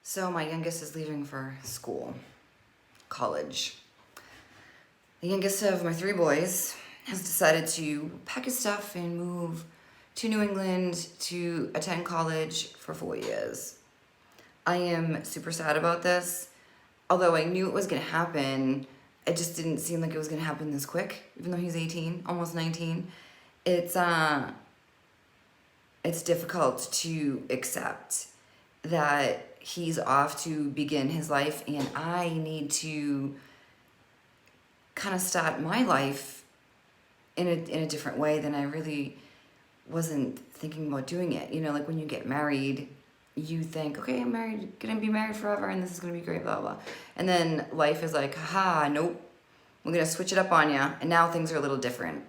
So my youngest is leaving for school, college. The youngest of my three boys has decided to pack his stuff and move to New England to attend college for 4 years. I am super sad about this. Although I knew it was gonna happen, it just didn't seem like it was gonna happen this quick, even though he's 18, almost 19. It's difficult to accept that he's off to begin his life and I need to kind of start my life in a different way than I really wasn't thinking about doing it. You know, like when you get married, you think, okay, I'm married, gonna be married forever and this is gonna be great, blah, blah. And then life is like, haha, nope, we're gonna switch it up on you. And now things are a little different.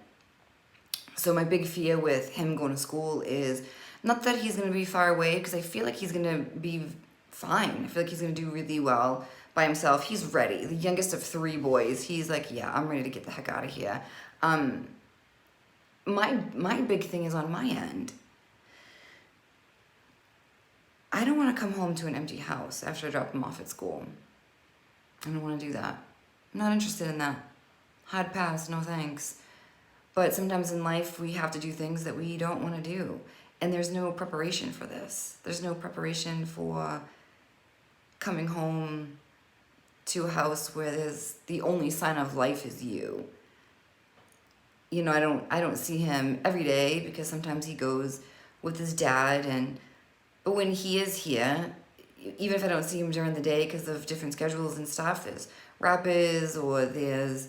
So my big fear with him going to school is not that he's gonna be far away, because I feel like he's gonna be fine. I feel like he's gonna do really well by himself. He's ready. The youngest of three boys. He's like, yeah, I'm ready to get the heck out of here. My big thing is on my end. I don't want to come home to an empty house after I drop him off at school. I don't want to do that. I'm not interested in that. Hard pass, no thanks. But sometimes in life we have to do things that we don't want to do. And there's no preparation for this. There's no preparation for coming home to a house where there's the only sign of life is you. You know, I don't see him every day because sometimes he goes with his dad, but when he is here, even if I don't see him during the day because of different schedules and stuff, there's rapids or there's,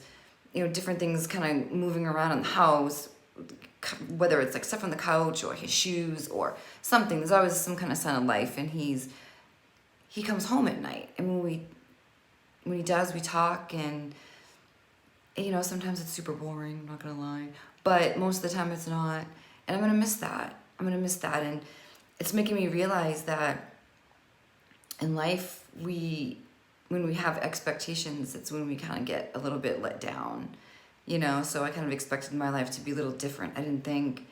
you know, different things kind of moving around in the house, whether it's like stuff on the couch or his shoes or something. There's always some kind of sign of life, and he comes home at night, and when he does, we talk, and you know, sometimes it's super boring, I'm not gonna lie, but most of the time it's not, and I'm gonna miss that. And it's making me realize that in life, when we have expectations, it's when we kind of get a little bit let down, you know. So I kind of expected my life to be a little different. I didn't think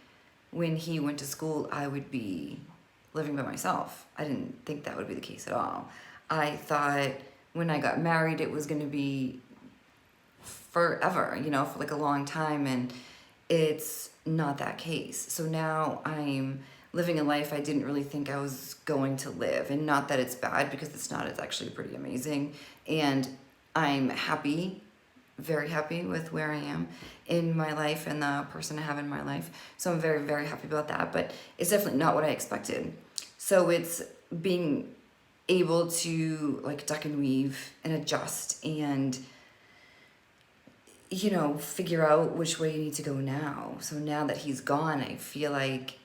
when he went to school I would be living by myself. I didn't think that would be the case at all. I thought when I got married it was going to be forever, you know, for like a long time, and it's not that case. So now I'm living a life I didn't really think I was going to live, and not that it's bad, because it's not. It's actually pretty amazing, and I'm happy, very happy with where I am in my life and the person I have in my life. So I'm very, very happy about that, but it's definitely not what I expected. So it's being able to like duck and weave and adjust and, you know, figure out which way you need to go now. So now that he's gone, I feel like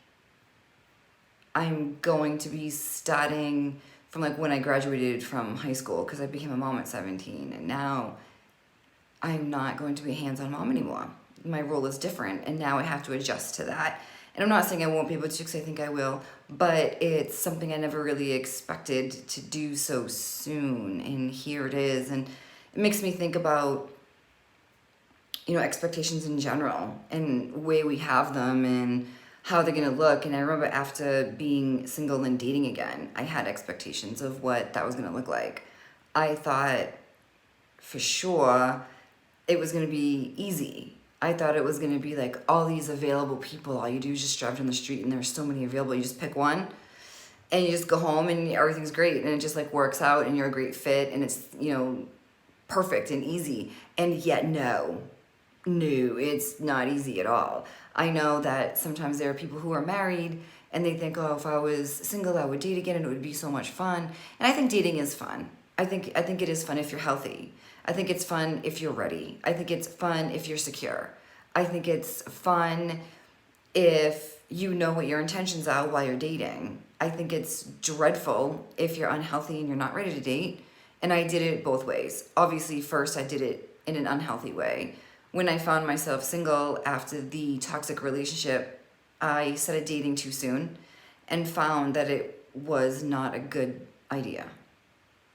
I'm going to be starting from like when I graduated from high school, because I became a mom at 17, and now I'm not going to be a hands-on mom anymore. My role is different, and now I have to adjust to that. And I'm not saying I won't be able to, because I think I will, but it's something I never really expected to do so soon, and here it is. And it makes me think about, you know, expectations in general and the way we have them and how they're gonna look. And I remember after being single and dating again, I had expectations of what that was gonna look like. I thought for sure it was gonna be easy. I thought it was gonna be like all these available people. All you do is just drive down the street and there's so many available. You just pick one and you just go home and everything's great, and it just like works out and you're a great fit and it's, you know, perfect and easy. And yet no, it's not easy at all. I know that sometimes there are people who are married and they think, oh, if I was single, I would date again and it would be so much fun. And I think dating is fun. I think it is fun if you're healthy. I think it's fun if you're ready. I think it's fun if you're secure. I think it's fun if you know what your intentions are while you're dating. I think it's dreadful if you're unhealthy and you're not ready to date. And I did it both ways. Obviously, first I did it in an unhealthy way. When I found myself single after the toxic relationship, I started dating too soon and found that it was not a good idea,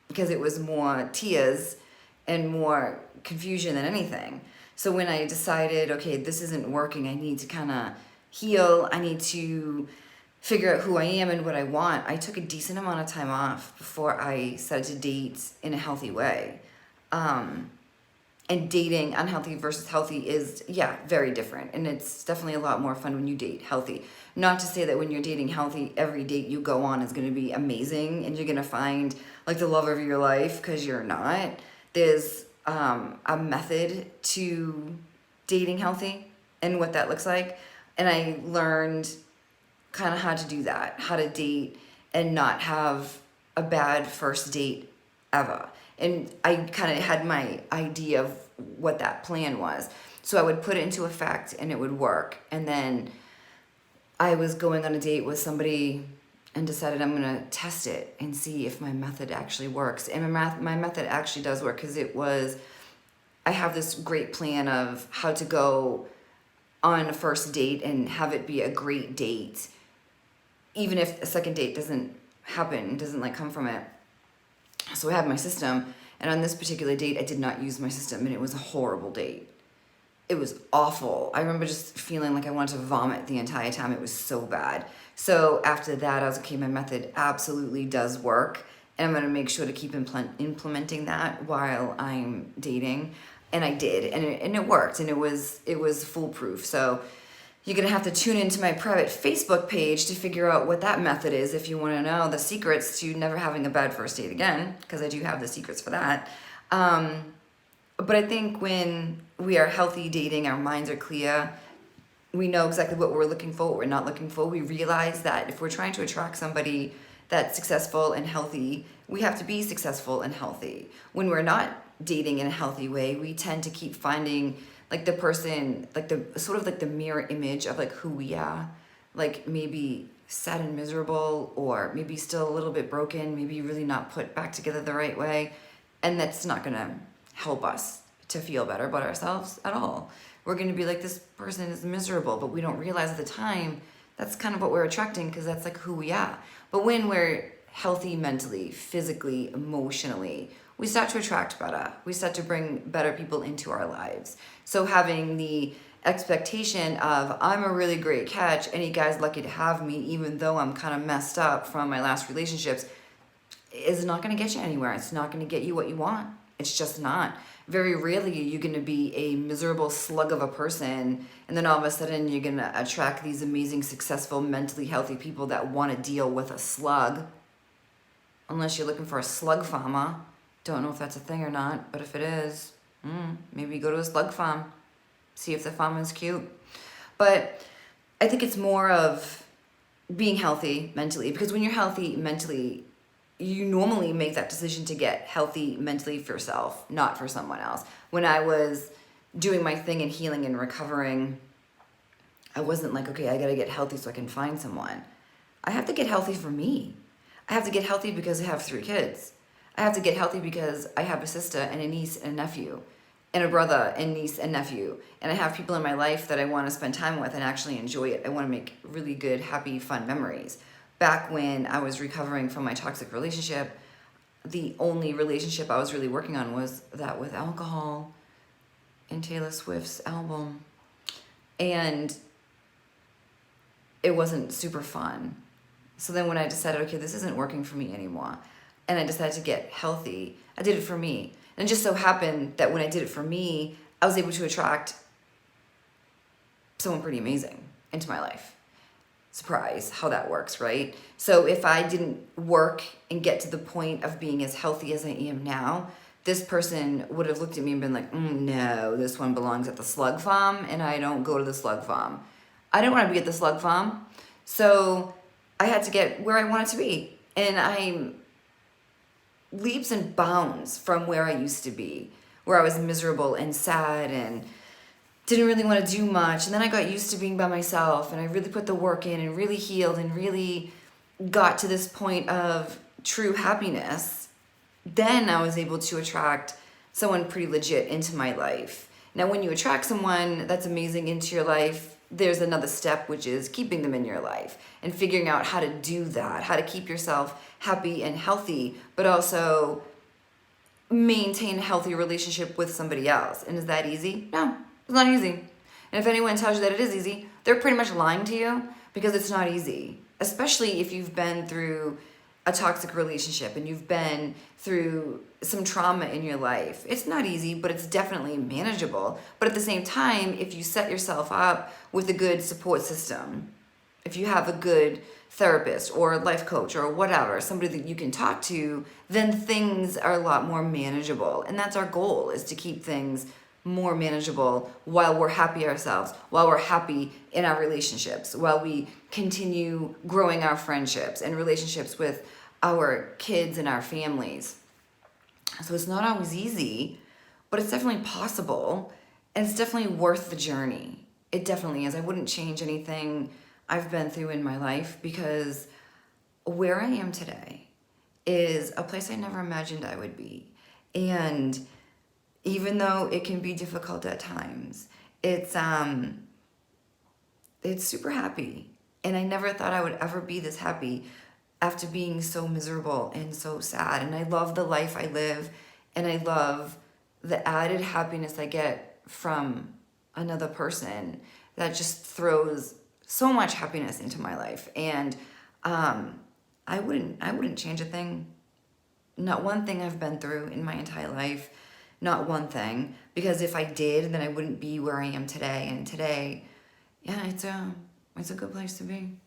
because it was more tears and more confusion than anything. So when I decided, okay, this isn't working, I need to kind of heal, I need to figure out who I am and what I want, I took a decent amount of time off before I started to date in a healthy way. And dating unhealthy versus healthy is, yeah, very different. And it's definitely a lot more fun when you date healthy. Not to say that when you're dating healthy, every date you go on is going to be amazing and you're going to find like the love of your life, because you're not. There's a method to dating healthy and what that looks like. And I learned kind of how to do that, how to date and not have a bad first date ever. And I kind of had my idea of what that plan was. So I would put it into effect and it would work. And then I was going on a date with somebody and decided I'm going to test it and see if my method actually works. And my method actually does work, because I have this great plan of how to go on a first date and have it be a great date, even if a second date doesn't happen, doesn't like come from it. So I have my system, and on this particular date, I did not use my system, and it was a horrible date. It was awful. I remember just feeling like I wanted to vomit the entire time. It was so bad. So after that, I was okay, my method absolutely does work, and I'm going to make sure to keep implementing that while I'm dating. And I did, and it worked, and it was foolproof. So you're going to have to tune into my private Facebook page to figure out what that method is if you want to know the secrets to never having a bad first date again, because I do have the secrets for that. But I think when we are healthy dating, our minds are clear. We know exactly what we're looking for, what we're not looking for. We realize that if we're trying to attract somebody that's successful and healthy, we have to be successful and healthy. When we're not dating in a healthy way, we tend to keep finding like the person, like the sort of like the mirror image of like who we are, like maybe sad and miserable, or maybe still a little bit broken, maybe really not put back together the right way. And that's not gonna help us to feel better about ourselves at all. We're gonna be like, this person is miserable, but we don't realize at the time that's kind of what we're attracting, because that's like who we are. But when we're healthy mentally, physically, emotionally, we start to attract better. We start to bring better people into our lives. So having the expectation of, I'm a really great catch, any guy's lucky to have me, even though I'm kind of messed up from my last relationships, is not going to get you anywhere. It's not going to get you what you want. It's just not. Very rarely you're going to be a miserable slug of a person, and then all of a sudden you're going to attract these amazing, successful, mentally healthy people that want to deal with a slug. Unless you're looking for a slug farmer. Don't know if that's a thing or not, but if it is, maybe go to a slug farm. See if the farmer is cute. But I think it's more of being healthy mentally, because when you're healthy mentally, you normally make that decision to get healthy mentally for yourself, not for someone else. When I was doing my thing and healing and recovering, I wasn't like, okay, I gotta get healthy so I can find someone. I have to get healthy for me. I have to get healthy because I have 3 kids. I have to get healthy because I have a sister and a niece and a nephew, and a brother and niece and nephew. And I have people in my life that I want to spend time with and actually enjoy it. I want to make really good, happy, fun memories. Back when I was recovering from my toxic relationship, the only relationship I was really working on was that with alcohol and Taylor Swift's album. And it wasn't super fun. So then when I decided, okay, this isn't working for me anymore, and I decided to get healthy, I did it for me. And it just so happened that when I did it for me, I was able to attract someone pretty amazing into my life. Surprise, how that works, right? So if I didn't work and get to the point of being as healthy as I am now, this person would have looked at me and been like, no, this one belongs at the slug farm, and I don't go to the slug farm. I didn't want to be at the slug farm, so I had to get where I wanted to be. And I'm leaps and bounds from where I used to be, where I was miserable and sad and didn't really want to do much. And then I got used to being by myself, and I really put the work in and really healed and really got to this point of true happiness. Then I was able to attract someone pretty legit into my life. Now, when you attract someone that's amazing into your life, there's another step, which is keeping them in your life and figuring out how to do that, how to keep yourself happy and healthy, but also maintain a healthy relationship with somebody else. And is that easy? No, it's not easy. And if anyone tells you that it is easy, they're pretty much lying to you, because it's not easy. especially if you've been through a toxic relationship and you've been through some trauma in your life. It's not easy, but it's definitely manageable. But at the same time, if you set yourself up with a good support system, if you have a good therapist or a life coach or whatever, somebody that you can talk to, then things are a lot more manageable. And that's our goal, is to keep things more manageable while we're happy ourselves, while we're happy in our relationships, while we continue growing our friendships and relationships with our kids and our families. So it's not always easy, but it's definitely possible, and it's definitely worth the journey. It definitely is. I wouldn't change anything I've been through in my life, because where I am today is a place I never imagined I would be. And even though it can be difficult at times, it's super happy. And I never thought I would ever be this happy after being so miserable and so sad. And I love the life I live, and I love the added happiness I get from another person that just throws so much happiness into my life. And I wouldn't change a thing. Not one thing I've been through in my entire life. Not one thing. Because if I did, then I wouldn't be where I am today. And today, yeah, it's a good place to be.